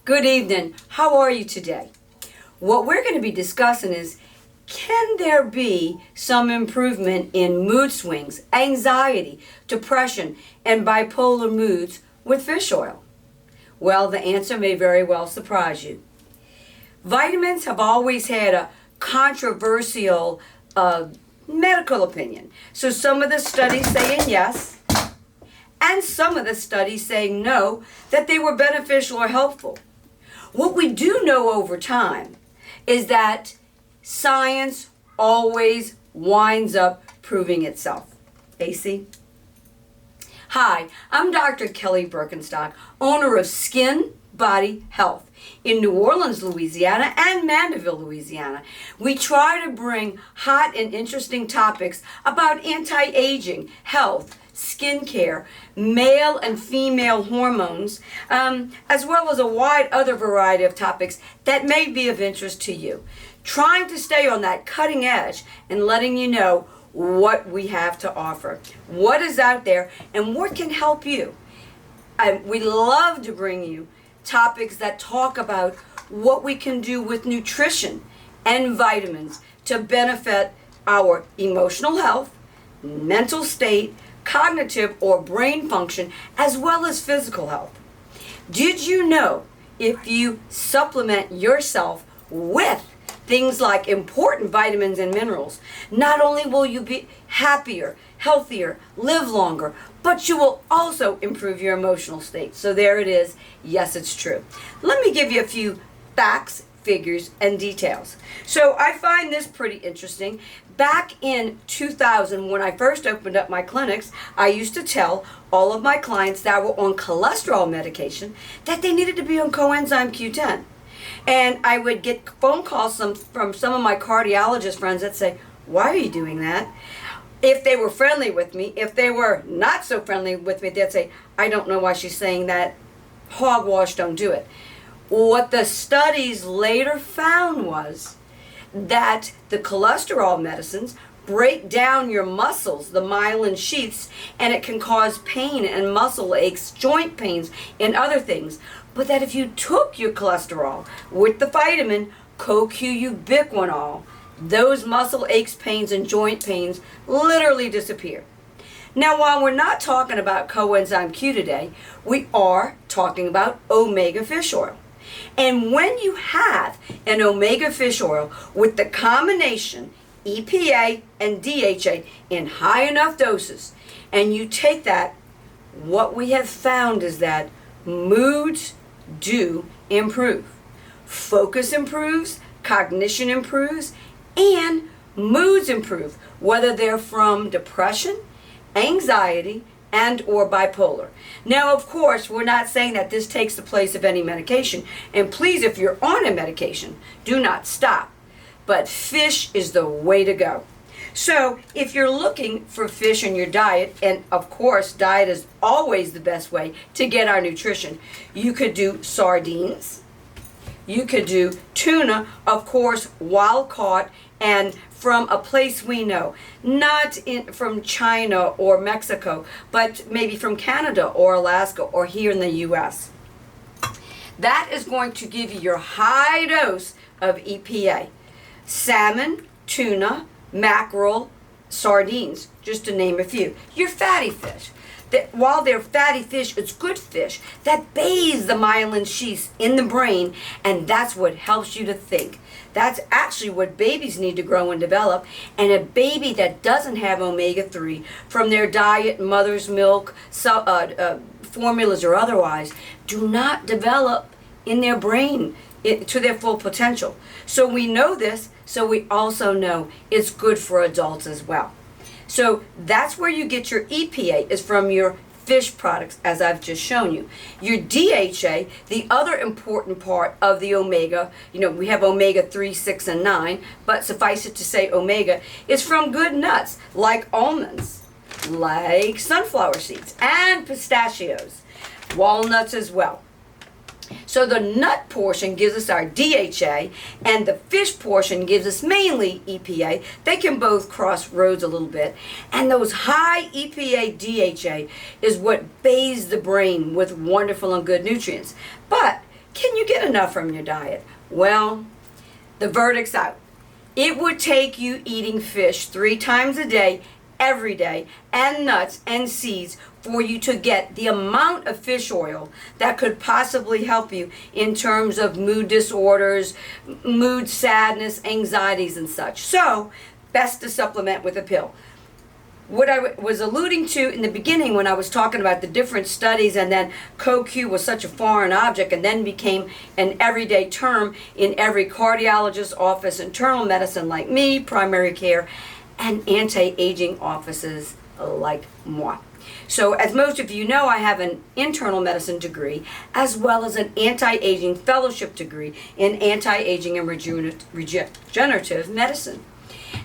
Good evening. How are you today? What we're going to be discussing is, can there be some improvement in mood swings, anxiety, depression, and bipolar moods with fish oil? Well, the answer may very well surprise you. Vitamins have always had a controversial medical opinion. So some of the studies saying yes, and some of the studies saying no, that they were beneficial or helpful. What we do know over time is that science always winds up proving itself. AC? Hi, I'm Dr. Kelly Burkenstock, owner of Skin Body Health in New Orleans, Louisiana and Mandeville, Louisiana. We try to bring hot and interesting topics about anti-aging, health, skincare, male and female hormones, as well as a wide other variety of topics that may be of interest to you. Trying to stay on that cutting edge and letting you know what we have to offer, what is out there, and what can help you. We love to bring you topics that talk about what we can do with nutrition and vitamins to benefit our emotional health, mental state, cognitive or brain function, as well as physical health. Did you know if you supplement yourself with things like important vitamins and minerals, not only will you be happier, healthier, live longer, but you will also improve your emotional state? So there it is. Yes, it's true. Let me give you a few facts, figures, and details. So I find this pretty interesting. Back in 2000, when I first opened up my clinics, I used to tell all of my clients that were on cholesterol medication that they needed to be on coenzyme Q10. And I would get phone calls from some of my cardiologist friends that say, "Why are you doing that?" If they were friendly with me, if they were not so friendly with me, they'd say, "I don't know why she's saying that. Hogwash, don't do it." What the studies later found was that the cholesterol medicines break down your muscles, the myelin sheaths, and it can cause pain and muscle aches, joint pains, and other things. But that if you took your cholesterol with the vitamin CoQ-ubiquinol, those muscle aches, pains, and joint pains literally disappear. Now, while we're not talking about coenzyme Q today, we are talking about omega fish oil. And when you have an omega fish oil with the combination EPA and DHA in high enough doses, and you take that, what we have found is that moods do improve. Focus improves, cognition improves, and moods improve, whether they're from depression, anxiety, and or bipolar. Now, of course, we're not saying that this takes the place of any medication. And please, if you're on a medication, do not stop. But fish is the way to go. So if you're looking for fish in your diet, and of course, diet is always the best way to get our nutrition, you could do sardines. You could do tuna, of course, wild caught and from a place we know, not from China or Mexico, but maybe from Canada or Alaska or here in the U.S. That is going to give you your high dose of EPA. Salmon, tuna, mackerel, sardines, just to name a few. Your fatty fish. That while they're fatty fish, it's good fish that bathes the myelin sheaths in the brain, and that's what helps you to think. That's actually what babies need to grow and develop. And a baby that doesn't have omega-3 from their diet, mother's milk, formulas or otherwise, do not develop in their brain to their full potential. So we know this, so we also know it's good for adults as well. So that's where you get your EPA, is from your fish products, as I've just shown you. Your DHA, the other important part of the omega, we have omega 3, 6, and 9, but suffice it to say omega, is from good nuts like almonds, like sunflower seeds, and pistachios, walnuts as well. So the nut portion gives us our DHA, and the fish portion gives us mainly EPA. They can both cross roads a little bit. And those high EPA DHA is what bathes the brain with wonderful and good nutrients. But Can you get enough from your diet? Well, the verdict's out. It would take you eating fish 3 times a day, every day, and nuts and seeds for you to get the amount of fish oil that could possibly help you in terms of mood disorders, mood sadness, anxieties, and such. So, best to supplement with a pill. What I was alluding to in the beginning when I was talking about the different studies, and then CoQ was such a foreign object and then became an everyday term in every cardiologist's office, internal medicine like me, primary care, and anti-aging offices like moi. So as most of you know, I have an internal medicine degree as well as an anti-aging fellowship degree in anti-aging and regenerative medicine.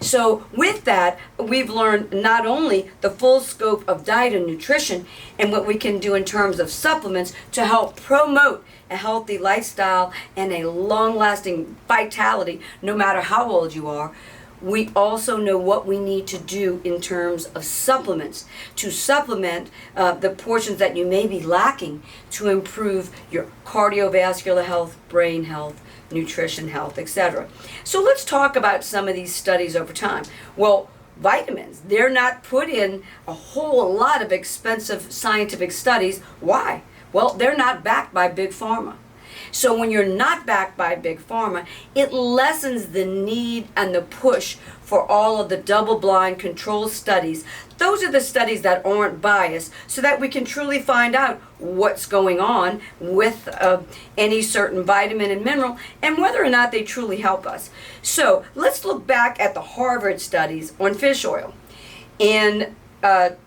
So with that, we've learned not only the full scope of diet and nutrition and what we can do in terms of supplements to help promote a healthy lifestyle and a long-lasting vitality no matter how old you are. We also know what we need to do in terms of supplements to supplement the portions that you may be lacking to improve your cardiovascular health, brain health, nutrition health, etc. So let's talk about some of these studies over time. Well, vitamins, they're not put in a whole lot of expensive scientific studies. Why? Well, they're not backed by Big Pharma. So when you're not backed by Big Pharma, it lessens the need and the push for all of the double-blind controlled studies. Those are the studies that aren't biased so that we can truly find out what's going on with any certain vitamin and mineral and whether or not they truly help us. So let's look back at the Harvard studies on fish oil. In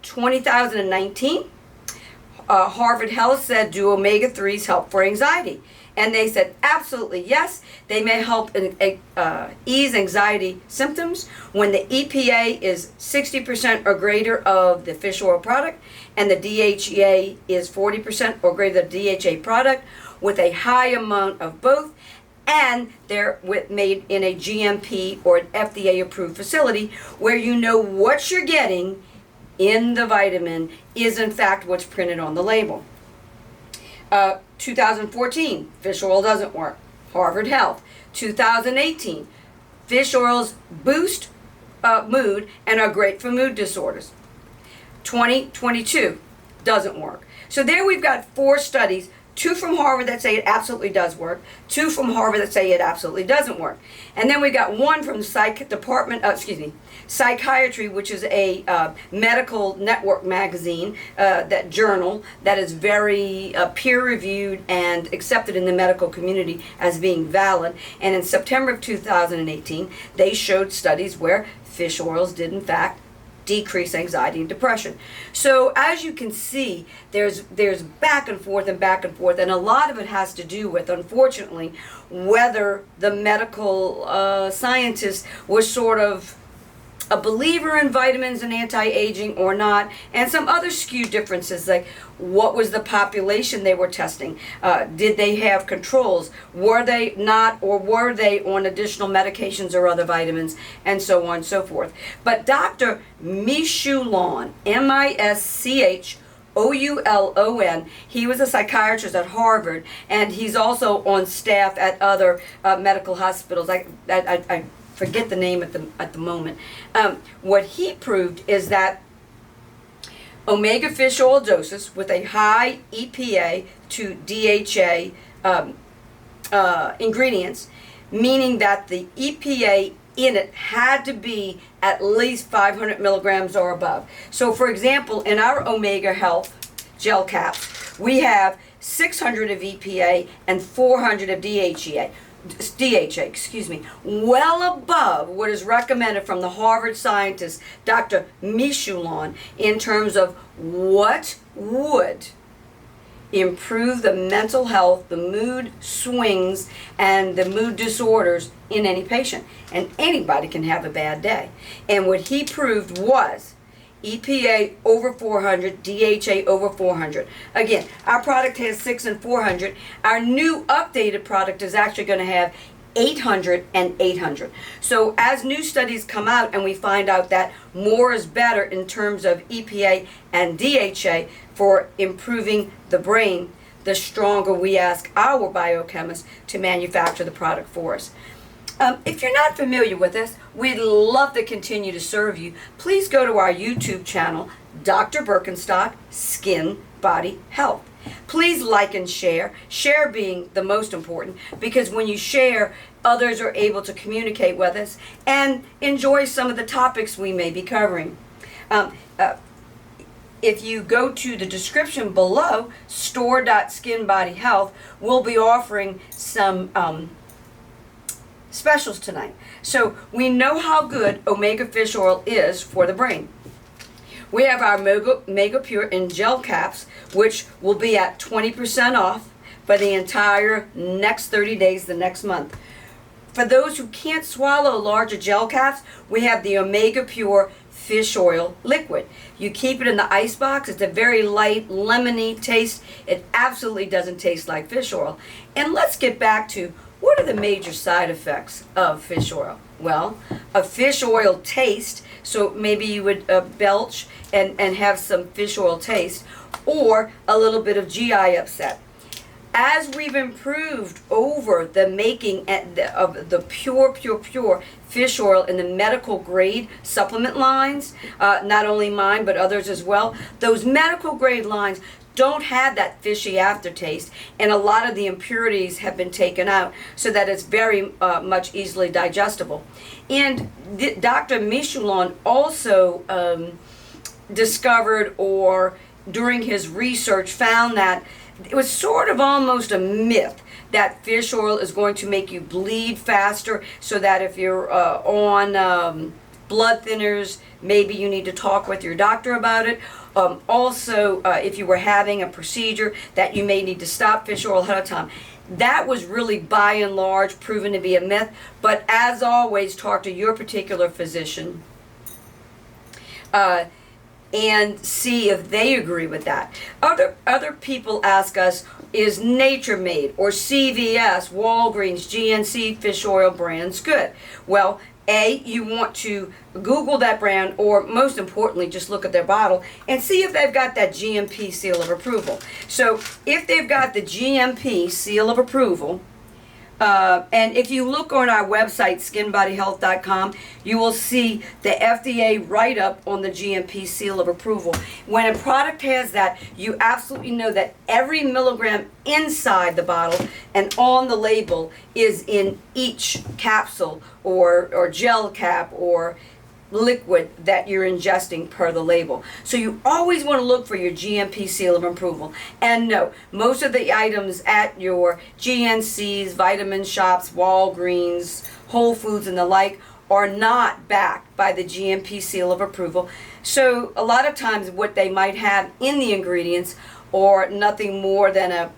2019, Harvard Health said, do omega-3s help for anxiety? And they said, absolutely yes. They may help ease anxiety symptoms when the EPA is 60% or greater of the fish oil product, and the DHEA is 40% or greater of the DHA product, with a high amount of both, and they're made in a GMP or an FDA-approved facility where you know what you're getting in the vitamin is in fact what's printed on the label. 2014, fish oil doesn't work. Harvard Health. 2018, fish oils boost mood and are great for mood disorders. 2022, doesn't work. So there we've got 4 studies, 2 from Harvard that say it absolutely does work, 2 from Harvard that say it absolutely doesn't work. And then we got 1 from Psychiatry, which is a medical network magazine, that journal that is very peer-reviewed and accepted in the medical community as being valid. And in September of 2018, they showed studies where fish oils did in fact decrease anxiety and depression. So as you can see, there's back and forth, and a lot of it has to do with, unfortunately, whether the medical scientist was sort of a believer in vitamins and anti-aging or not, and some other skewed differences, like what was the population they were testing? Did they have controls? Were they not, or were they on additional medications or other vitamins, and so on and so forth. But Dr. Michoulon, Michoulon, he was a psychiatrist at Harvard, and he's also on staff at other medical hospitals. I forget the name at the moment. What he proved is that omega fish oil doses with a high EPA to DHA ingredients, meaning that the EPA in it had to be at least 500 milligrams or above. So for example, in our Omega Health gel caps, we have 600 of EPA and 400 of DHA, well above what is recommended from the Harvard scientist, Dr. Michoulon, in terms of what would improve the mental health, the mood swings, and the mood disorders in any patient. And anybody can have a bad day. And what he proved was EPA over 400, DHA over 400. Again, our product has 6 and 400. Our new updated product is actually going to have 800 and 800. So as new studies come out and we find out that more is better in terms of EPA and DHA for improving the brain, the stronger we ask our biochemists to manufacture the product for us. If you're not familiar with us, we'd love to continue to serve you. Please go to our YouTube channel, Dr. Burkenstock, Skin, Body, Health. Please like and share, share being the most important, because when you share, others are able to communicate with us and enjoy some of the topics we may be covering. If you go to the description below, store.skinbodyhealth, we'll be offering some specials tonight. So we know how good omega fish oil is for the brain. We have our Mega Pure in gel caps, which will be at 20% off for the entire next 30 days, the next month. For those who can't swallow larger gel caps, we have the Omega Pure fish oil liquid. You keep it in the ice box. It's a very light, lemony taste. It absolutely doesn't taste like fish oil. And let's get back to, what are the major side effects of fish oil? Well, a fish oil taste, so maybe you would belch and have some fish oil taste, or a little bit of GI upset. As we've improved over the making of the pure fish oil in the medical grade supplement lines, not only mine but others as well, those medical grade lines don't have that fishy aftertaste, and a lot of the impurities have been taken out so that it's very much easily digestible. And Dr. Michelon also discovered, or during his research found, that it was sort of almost a myth that fish oil is going to make you bleed faster, so that if you're on blood thinners, maybe you need to talk with your doctor about it. Also, if you were having a procedure, that you may need to stop fish oil ahead of time. That was really, by and large, proven to be a myth. But as always, talk to your particular physician and see if they agree with that. Other people ask us, is Nature Made or CVS, Walgreens, GNC fish oil brands good? Well, you want to Google that brand, or most importantly, just look at their bottle and see if they've got that GMP seal of approval. So if they've got the GMP seal of approval, and if you look on our website, skinbodyhealth.com, you will see the FDA write-up on the GMP seal of approval. When a product has that, you absolutely know that every milligram inside the bottle and on the label is in each capsule or gel cap or liquid that you're ingesting per the label. So you always want to look for your GMP seal of approval. And no, most of the items at your GNCs, vitamin shops, Walgreens, Whole Foods and the like are not backed by the GMP seal of approval. So a lot of times what they might have in the ingredients are nothing more than a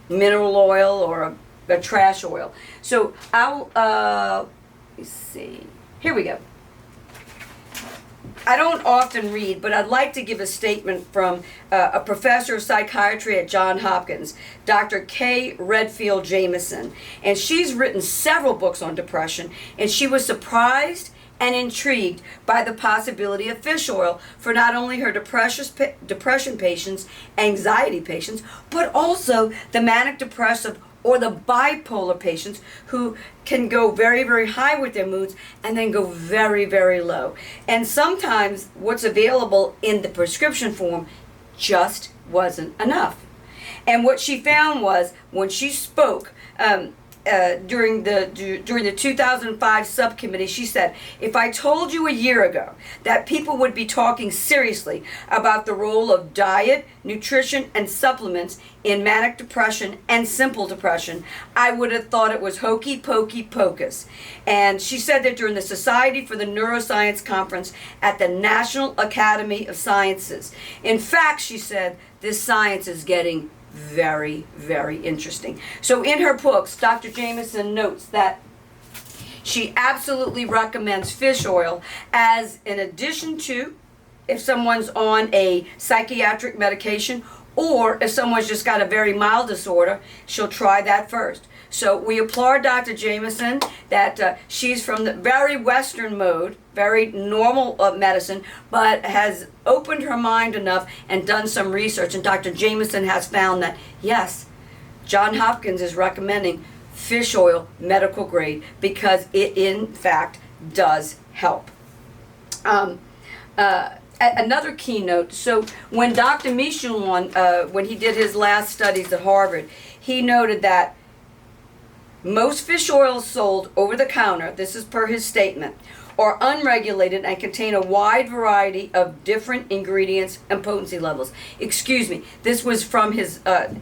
mineral oil or a trash oil. So I'll, let me see, here we go. I don't often read, but I'd like to give a statement from a professor of psychiatry at Johns Hopkins, Dr. Kay Redfield Jamison. And she's written several books on depression, and she was surprised and intrigued by the possibility of fish oil for not only her depression patients, anxiety patients, but also the manic depressive or the bipolar patients who can go very, very high with their moods and then go very, very low. And sometimes what's available in the prescription form just wasn't enough. And what she found was, when she spoke during the 2005 subcommittee, she said, if I told you a year ago that people would be talking seriously about the role of diet, nutrition, and supplements in manic depression and simple depression, I would have thought it was hokey pokey pocus. And she said that during the Society for the Neuroscience Conference at the National Academy of Sciences. In fact, she said, this science is getting very, very interesting. So in her books, Dr. Jamison notes that she absolutely recommends fish oil as an addition to, if someone's on a psychiatric medication, Or if someone's just got a very mild disorder, she'll try that first. So we applaud Dr. Jameson that she's from the very Western mode, very normal medicine, but has opened her mind enough and done some research. And Dr. Jameson has found that, yes, Johns Hopkins is recommending fish oil medical grade because it in fact does help. Another keynote, so when Dr. Michelon, when he did his last studies at Harvard, he noted that most fish oils sold over the counter, this is per his statement, are unregulated and contain a wide variety of different ingredients and potency levels. Excuse me, this was from his the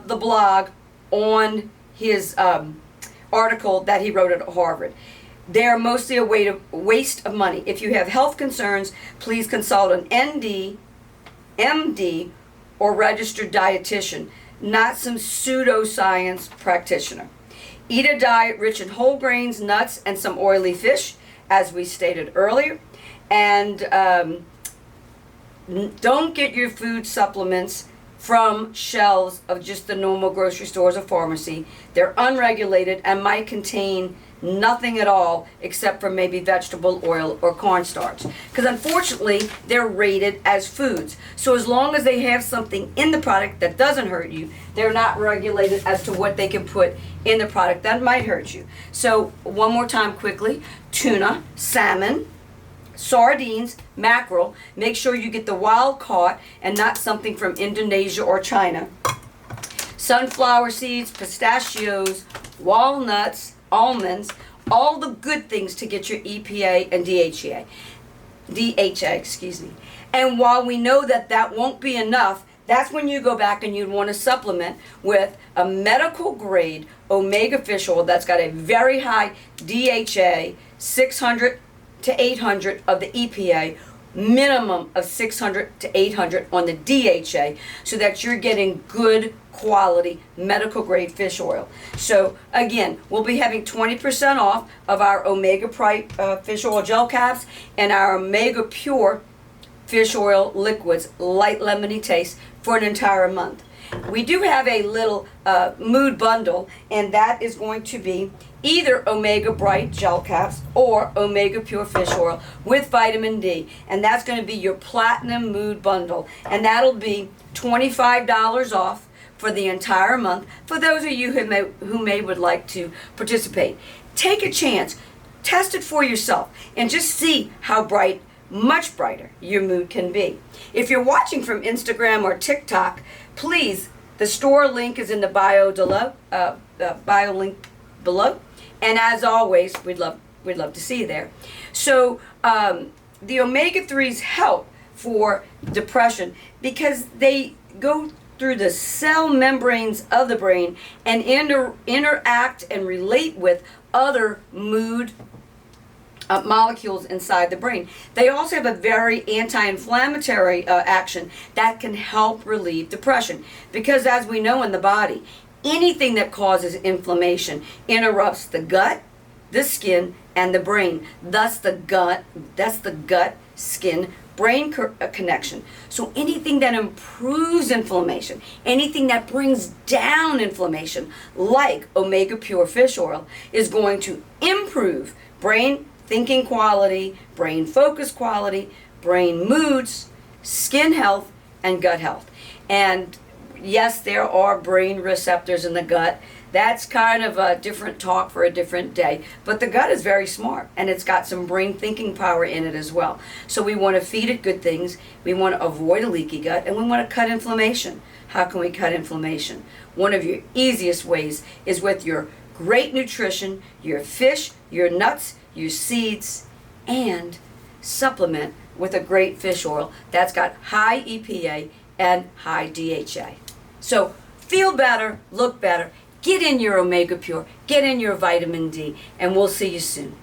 blog on his article that he wrote at Harvard. They are mostly a waste of money. If you have health concerns, please consult an ND, MD, or registered dietitian, not some pseudoscience practitioner. Eat a diet rich in whole grains, nuts, and some oily fish, as we stated earlier. And don't get your food supplements from shelves of just the normal grocery stores or pharmacy. They're unregulated and might contain nothing at all except for maybe vegetable oil or cornstarch. Because unfortunately, they're rated as foods. So as long as they have something in the product that doesn't hurt you, they're not regulated as to what they can put in the product that might hurt you. So one more time quickly, tuna, salmon, sardines, mackerel. Make sure you get the wild caught and not something from Indonesia or China. Sunflower seeds, pistachios, walnuts, almonds, all the good things to get your EPA and DHA, excuse me. And while we know that that won't be enough, that's when you go back and you'd want to supplement with a medical grade omega fish oil that's got a very high DHA, 600 to 800 of the EPA, minimum of 600 to 800 on the DHA, so that you're getting good quality medical grade fish oil. So again, we'll be having 20% off of our Omega Prite fish oil gel caps and our Omega Pure fish oil liquids, light lemony taste, for an entire month. We do have a little mood bundle, and that is going to be either Omega Bright gel caps or Omega Pure fish oil with vitamin D, and that's going to be your platinum mood bundle, and that'll be $25 off for the entire month for those of you who may would like to participate. Take a chance, test it for yourself, and just see how bright, much brighter, your mood can be. If you're watching from Instagram or TikTok, please, the store link is in the bio link below. And as always, we'd love to see you there. So the omega-3s help for depression because they go through the cell membranes of the brain and interact and relate with other mood molecules inside the brain. They also have a very anti-inflammatory action that can help relieve depression, because as we know in the body, anything that causes inflammation interrupts the gut, the skin, and the brain. Thus the gut, that's the gut, skin, brain connection. So anything that improves inflammation, anything that brings down inflammation, like Omega Pure fish oil, is going to improve brain thinking quality, brain focus quality, brain moods, skin health, and gut health. And yes, there are brain receptors in the gut. That's kind of a different talk for a different day. But the gut is very smart, and it's got some brain thinking power in it as well. So we want to feed it good things. We want to avoid a leaky gut, and we want to cut inflammation. How can we cut inflammation? One of your easiest ways is with your great nutrition, your fish, your nuts, your seeds, and supplement with a great fish oil that's got high EPA and high DHA. So feel better, look better, get in your Omega Pure, get in your vitamin D, and we'll see you soon.